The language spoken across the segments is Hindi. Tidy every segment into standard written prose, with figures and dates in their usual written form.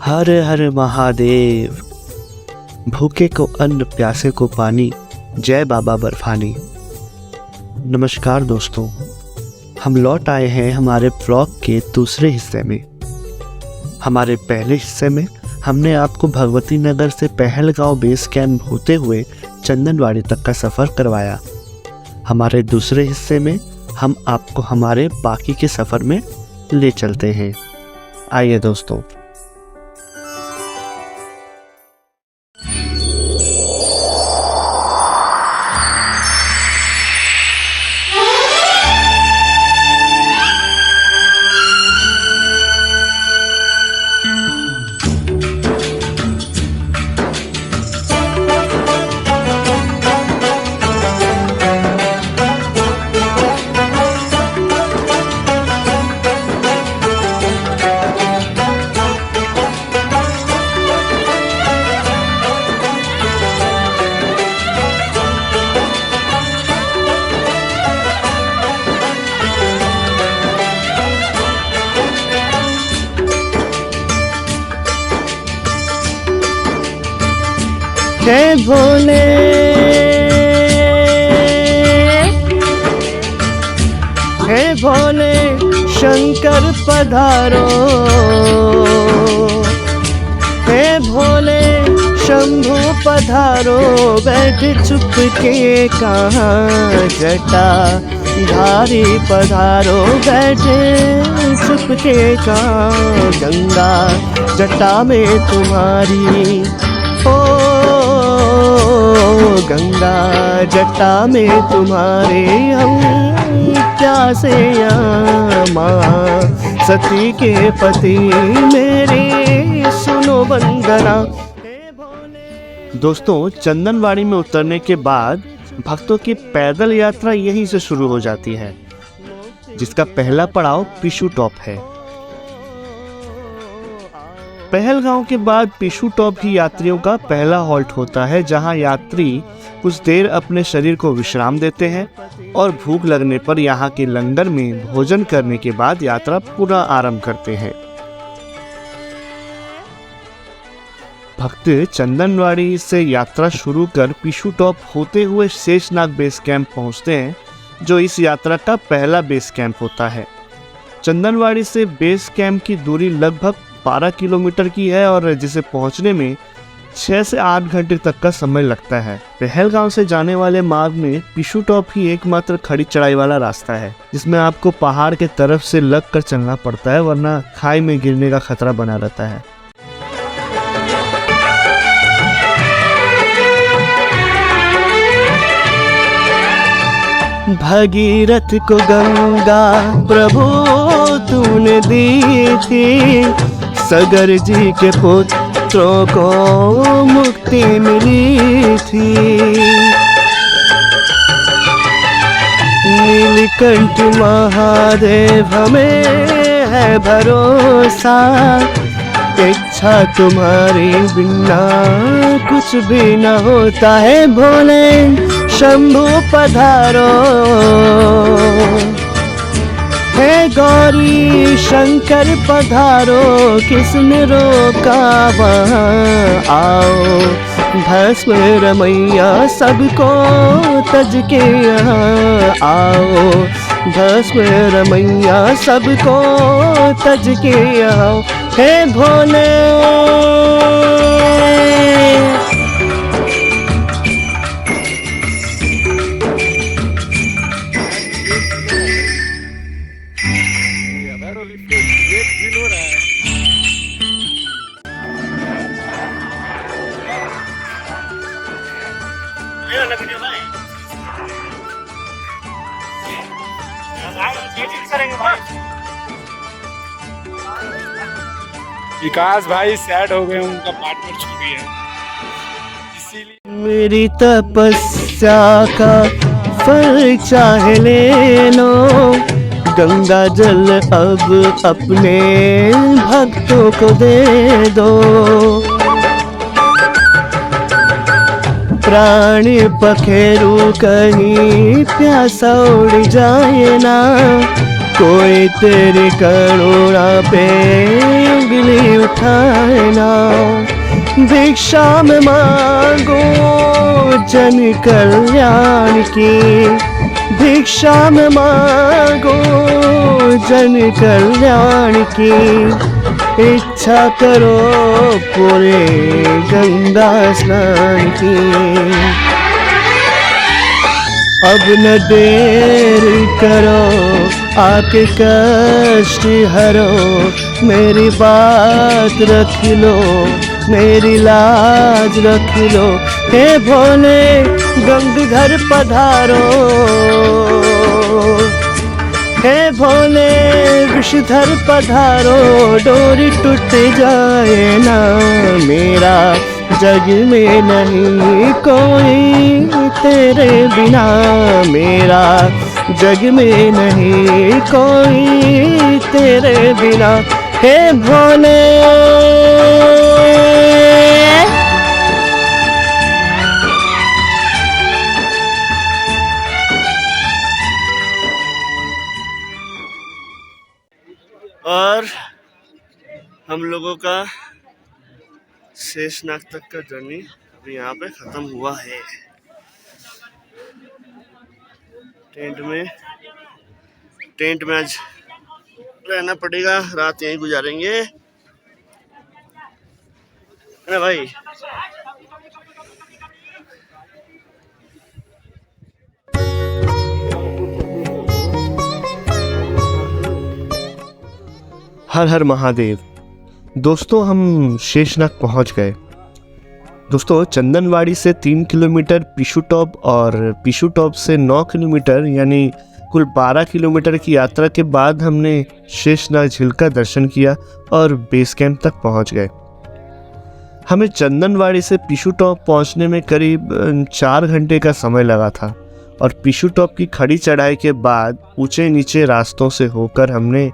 हर हर महादेव। भूखे को अन्न, प्यासे को पानी, जय बाबा बर्फानी। नमस्कार दोस्तों, हम लौट आए हैं हमारे ब्लॉग के दूसरे हिस्से में। हमारे पहले हिस्से में हमने आपको भगवती नगर से पहलगांव बेस कैंप होते हुए चंदनवाड़ी तक का सफ़र करवाया। हमारे दूसरे हिस्से में हम आपको हमारे बाकी के सफ़र में ले चलते हैं। आइए दोस्तों। जय भोले, हे भोले शंकर पधारो, हे भोले शंभु पधारो। बैठ चुप के कहाँ जटा धारी पधारो, बैठे चुप के कहाँ गंगा जटा में तुम्हारी। ओ गंगा जटा में तुम्हारे हम प्यासे माँ सती के पति मेरे सुनो वंदना। दोस्तों, चंदनवाड़ी में उतरने के बाद भक्तों की पैदल यात्रा यहीं से शुरू हो जाती है, जिसका पहला पड़ाव पिशु टॉप है। पहलगांव के बाद पिशु टॉप ही यात्रियों का पहला हॉल्ट होता है, जहां यात्री कुछ देर अपने शरीर को विश्राम देते हैं और भूख लगने पर यहां के लंगर में भोजन करने के बाद यात्रा पूरा आरंभ करते हैं। भक्त चंदनवाड़ी से यात्रा शुरू कर पिशु टॉप होते हुए शेषनाग बेस कैंप पहुंचते हैं, जो इस यात्रा का पहला बेस कैंप होता है। चंदनवाड़ी से बेस कैंप की दूरी लगभग 12 किलोमीटर की है और जिसे पहुंचने में 6 से 8 घंटे तक का समय लगता है। पहलगांव से जाने वाले मार्ग में पिशु टॉप ही एकमात्र खड़ी चढ़ाई वाला रास्ता है, जिसमें आपको पहाड़ के तरफ से लग कर चलना पड़ता है, वरना खाई में गिरने का खतरा बना रहता है। भगीरथ को गंगा प्रभु तूने दी थी, सगर जी के पुत्रों को मुक्ति मिली थी। नीलकंठ महादेव हमें है भरोसा, इच्छा तुम्हारी बिना कुछ भी न होता है। भोले शंभु पधारो, हे गौरी शंकर पधारो, किसने रोका वहाँ आओ। भस्म रमैया सबको तज के यहाँ आओ, भस्म रमैया सबको तज के यहाँ। हे भोले विकास भाई सैड हो गए, उनका पार्टनर छूट गया, इसीलिए। मेरी तपस्या का फल चाहे ले लो, गंगा जल अब अपने भक्तों को दे दो। प्राणी पखेरु कहीं प्यासा उड़ जाए ना, कोई तेरी करुणा पे उंगली उठाए ना। भिक्षा में मांगो जन कल्याण की, भिक्षा में मांगो जन कल्याण की, इच्छा करो पूरे गंगा स्नान की। अब न देर करो आके कष्ट हरो, मेरी बात रख लो, मेरी लाज रख लो, हे भोले गंगाधर पधारो, हे भोले विषधर पधारो, डोरी टूट जाए ना मेरा, जग में नहीं कोई तेरे बिना मेरा, जग में नहीं कोई तेरे बिना, हे भोले। और हम लोगों का शेषनाग तक का जर्नी अभी यहाँ पे ख़त्म हुआ है। टेंट में आज रहना पड़ेगा, रात यहीं गुजारेंगे, है ना भाई? हर हर महादेव। दोस्तों हम शेषनाग पहुंच गए। दोस्तों चंदनवाड़ी से 3 किलोमीटर पिशु टॉप और पिशु टॉप से 9 किलोमीटर यानी कुल 12 किलोमीटर की यात्रा के बाद हमने शेषनाग झील का दर्शन किया और बेस कैंप तक पहुंच गए। हमें चंदनवाड़ी से पिशु टॉप पहुंचने में करीब 4 घंटे का समय लगा था और पिशु टॉप की खड़ी चढ़ाई के बाद ऊंचे नीचे रास्तों से होकर हमने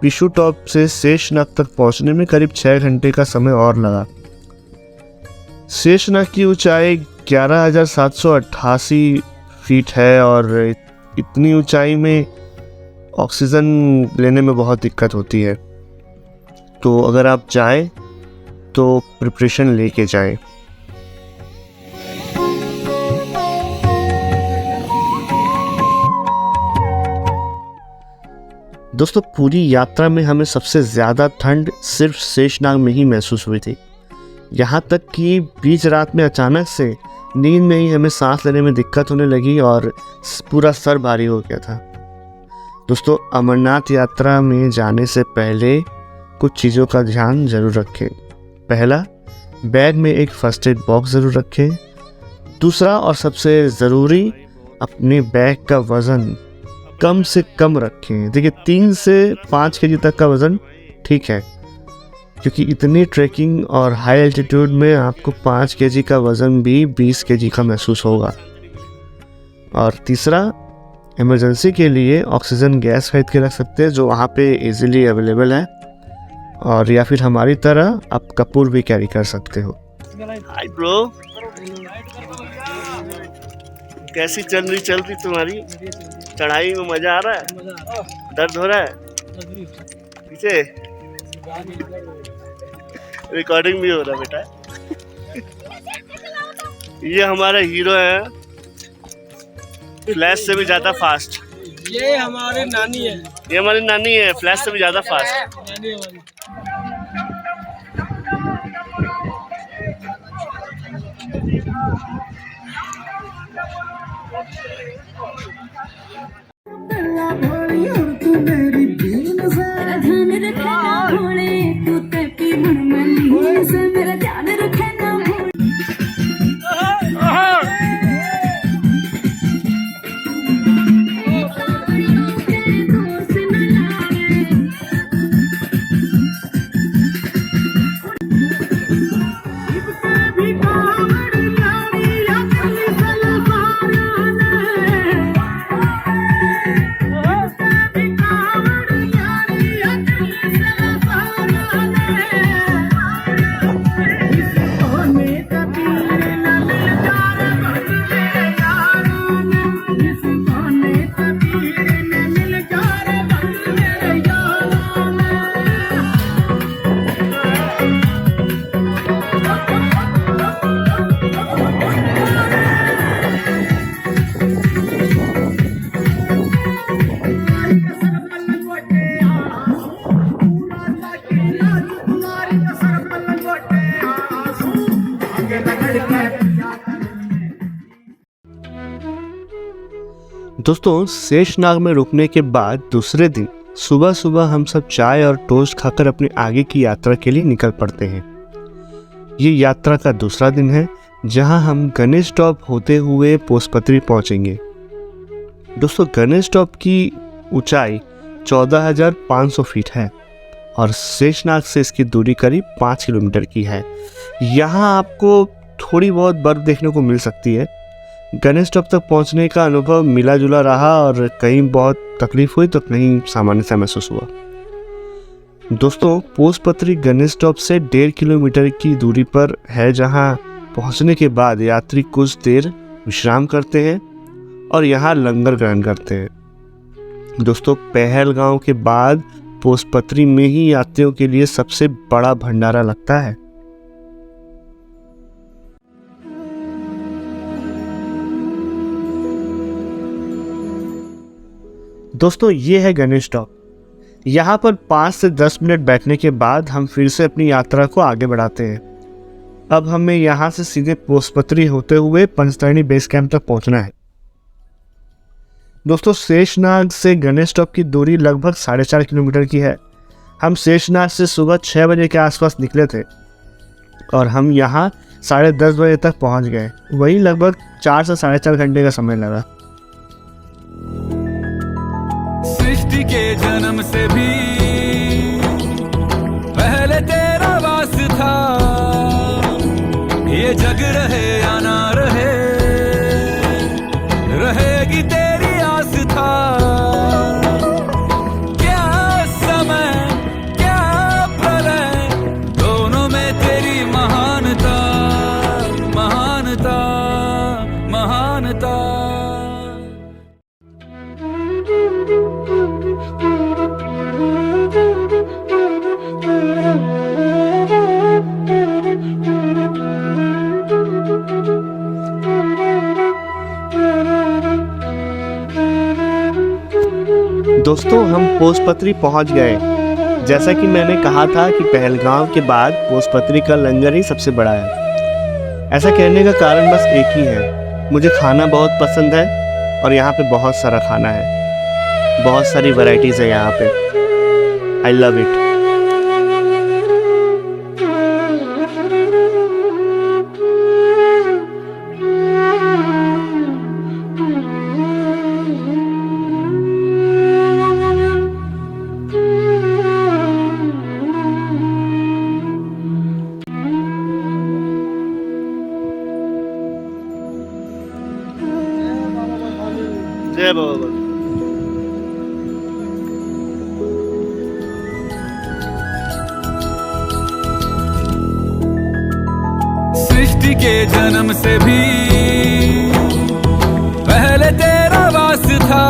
पिशु टॉप से शेषनाग तक पहुंचने में करीब 6 घंटे का समय और लगा। शेषनाग की ऊंचाई 11,788 फीट है और इतनी ऊंचाई में ऑक्सीजन लेने में बहुत दिक्कत होती है, तो अगर आप जाएं तो प्रिपरेशन लेके जाएं। दोस्तों पूरी यात्रा में हमें सबसे ज़्यादा ठंड सिर्फ शेषनाग में ही महसूस हुई थी। यहाँ तक कि बीच रात में अचानक से नींद में ही हमें सांस लेने में दिक्कत होने लगी और पूरा सर भारी हो गया था। दोस्तों अमरनाथ यात्रा में जाने से पहले कुछ चीज़ों का ध्यान ज़रूर रखें। पहला, बैग में एक फर्स्ट एड बॉक्स ज़रूर रखें। दूसरा और सबसे ज़रूरी, अपने बैग का वज़न कम से कम रखें। देखिए 3 से 5 केजी तक का वज़न ठीक है, क्योंकि इतनी ट्रैकिंग और हाई एल्टीट्यूड में आपको 5 केजी का वज़न भी 20 केजी का महसूस होगा। और तीसरा, इमरजेंसी के लिए ऑक्सीजन गैस खरीद के रख सकते हैं जो वहाँ पे इजीली अवेलेबल है, और या फिर हमारी तरह आप कपूर भी कैरी कर सकते हो। हाय ब्रो, कैसी चल रही तुम्हारी चढ़ाई में? मजा आ रहा है? दर्द हो रहा है पीछे? रिकॉर्डिंग भी हो रहा है बेटा। ये हमारा हीरो है, फ्लैश से भी ज्यादा फास्ट। ये हमारे नानी है। ये हमारी नानी है, फ्लैश से भी ज्यादा फास्ट। नानी हमारी। दोस्तों, शेषनाग में रुकने के बाद दूसरे दिन सुबह सुबह हम सब चाय और टोस्ट खाकर अपनी आगे की यात्रा के लिए निकल पड़ते हैं। ये यात्रा का दूसरा दिन है जहां हम गणेश टॉप होते हुए पोसपत्री पहुंचेंगे। दोस्तों, गणेश टॉप की ऊंचाई 14,500 फीट है और शेषनाग से इसकी दूरी करीब 5 किलोमीटर की है। यहाँ आपको थोड़ी बहुत बर्फ़ देखने को मिल सकती है। गणेश टॉप तक पहुँचने का अनुभव मिला जुला रहा और कहीं बहुत तकलीफ हुई तो कहीं सामान्य सा महसूस हुआ। दोस्तों, पोसपत्री गणेश टॉप से 1.5 किलोमीटर की दूरी पर है, जहाँ पहुँचने के बाद यात्री कुछ देर विश्राम करते हैं और यहाँ लंगर ग्रहण करते हैं। दोस्तों, पहलगांव के बाद पोसपत्री में ही यात्रियों के लिए सबसे बड़ा भंडारा लगता है। दोस्तों, ये है गणेश टॉप। यहाँ पर 5 से 10 मिनट बैठने के बाद हम फिर से अपनी यात्रा को आगे बढ़ाते हैं। अब हमें यहाँ से सीधे पोसपत्री होते हुए पंचतरणी बेस कैंप तक पहुँचना है। दोस्तों, शेषनाग से गणेश टॉप की दूरी लगभग 4.5 किलोमीटर की है। हम शेषनाग से सुबह 6 बजे के आसपास निकले थे और हम यहाँ 10:30 बजे तक पहुँच गए। वही लगभग 4 से 4.5 घंटे का समय लगा। सृष्टि के जन्म से भी पहले तेरा वास था, ये जग रहे या ना रहे, रहेगी तेरी आस था। क्या समय क्या प्रलय, दोनों में तेरी महानता, महानता, महानता। दोस्तों, हम पोसपत्री पहुंच गए। जैसा कि मैंने कहा था कि पहलगांव के बाद पोसपत्री का लंगर ही सबसे बड़ा है। ऐसा कहने का कारण बस एक ही है, मुझे खाना बहुत पसंद है और यहाँ पे बहुत सारा खाना है, बहुत सारी वैरायटीज़ है यहाँ पे। I love it. जय बाबा। सृष्टि के जन्म से भी पहले तेरा वास था,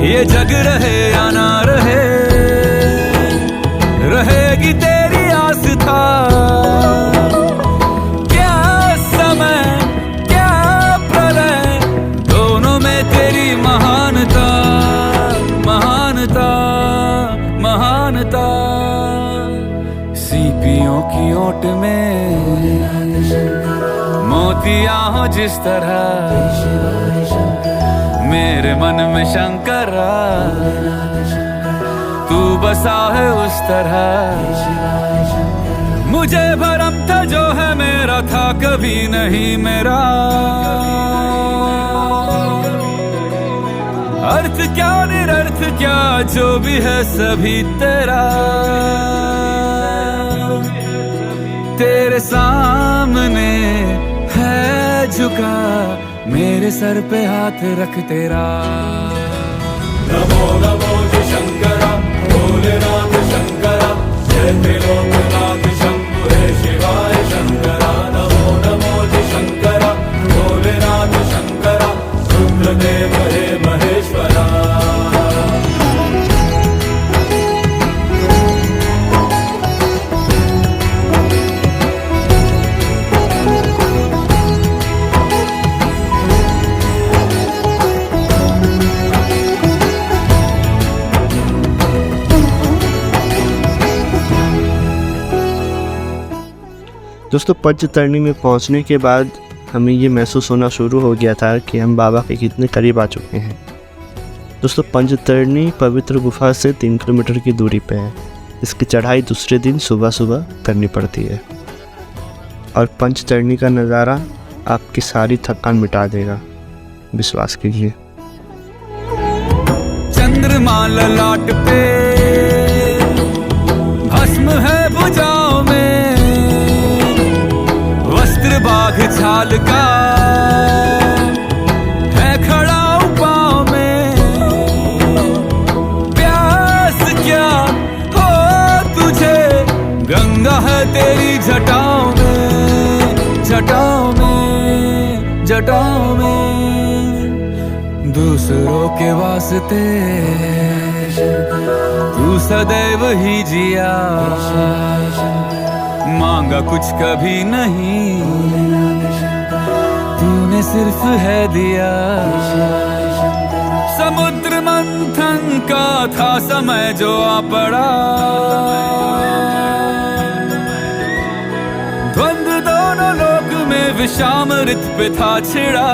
ये जग रहे या ना रहे, रहेगी तेरी आस था। क्या समय क्या प्रलय, दोनों में तेरी महानता, महानता, महानता। सीपियों की ओट में मोतियां हो जिस तरह, मेरे मन में शंकरा तू बसा है उस तरह। मुझे भरम था जो है मेरा था कभी नहीं मेरा, अर्थ क्या निरर्थ क्या जो भी है सभी तेरा। तेरे सामने है झुका मेरे सर पे हाथ रख तेरा। नमो नमो जय शंकरा भोलेनाथ शंकरा, जय त्रिलोकनाथ शंभु हे शिवाय शंकरा। नमो नमो जय शंकरा भोलेनाथ शंकरा, रुद्रदेव हे महेश्वरा। दोस्तों, पंचतरणी में पहुंचने के बाद हमें ये महसूस होना शुरू हो गया था कि हम बाबा के कितने करीब आ चुके हैं। दोस्तों, पंचतरणी पवित्र गुफा से 3 किलोमीटर की दूरी पे है। इसकी चढ़ाई दूसरे दिन सुबह सुबह करनी पड़ती है और पंचतरणी का नज़ारा आपकी सारी थकान मिटा देगा, विश्वास कीजिए। चंद्रमा ललाट पे भस्म है भुजाओं में, वस्त्र बाघ छाल का है खड़ा पाँव में। प्यास क्या हो तुझे, गंगा है तेरी जटाओं में, जटाओं में, जटाओं में। दूसरों के वास्ते तू सदैव ही जिया, मांगा कुछ कभी नहीं, तूने सिर्फ है दिया। समुद्र मंथन का था समय जो आ पड़ा, द्वंद्व दोनों लोक में विषामृत पे था छिड़ा।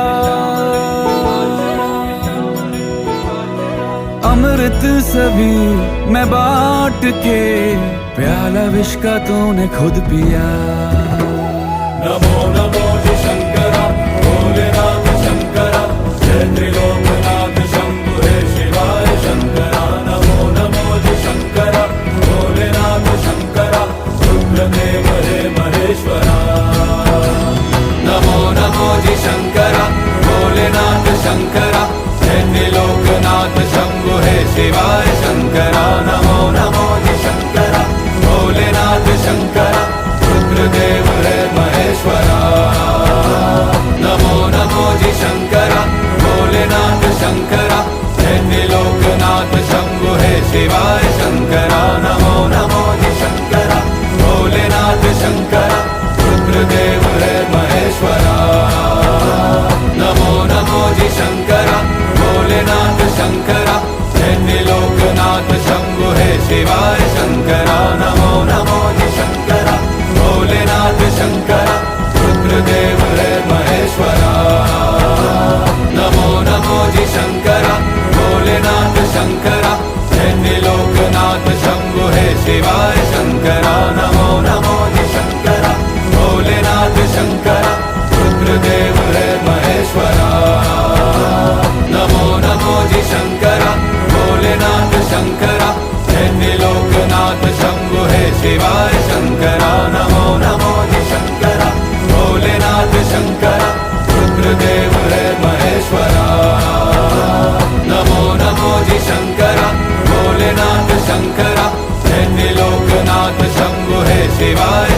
अमृत सभी मैं बांट के, प्याला विष का तूने खुद पिया। नमो नमो जी शंकरा, भोलेनाथ शंकरा, जय त्रिलोकनाथ शंभु हे शिवाय शंकरा। नमो नमो जी शंकरा, भोलेनाथ शंकरा, रुद्रदेव हे महेश्वरा। नमो नमो जी शंकरा, भोलेनाथ शंकरा, जय त्रिलोकनाथ शंभु हे शिवाय शंकरा। नमो नमो जी शंकरा, भोलेनाथ शंकरा, रुद्रदेव हे महेश्वरा। नमो नमो जी शंकरा, भोलेनाथ शंकरा, जय त्रिलोकनाथ शंभु हे शिवाय शंकरा। नमो नमो जी शंकरा, भोलेनाथ शंकरा, रुद्रदेव हे महेश्वरा। नमो नमो जी शंकरा, भोलेनाथ शंकरा, जय त्रिलोकनाथ शंभु हे शिवाय शंकरा। नमो नमो जी शंकरा, भोलेनाथ शंकरा, रुद्रदेव हे महेश्वरा। नमो नमो जी शंकरा, भोलेनाथ शंकरा, जय त्रिलोकनाथ शंभु हे शिवाय शंकरा। नमो नमो जी शंकरा, भोलेनाथ शंकरा, रुद्रदेव हे महेश्वरा। नमो नमो जी शंकरा, भोलेनाथ शंकरा, जय त्रिलोकनाथ शंभु हे शिवाय शंकरा। नमो नमो जी शंकरा, भोलेनाथ शंकरा, रुद्रदेव हे महेश्वरा। नमो नमो जी शंकरा, भोलेनाथ शंकरा, जय त्रिलोकनाथ शंभु हे शिवाय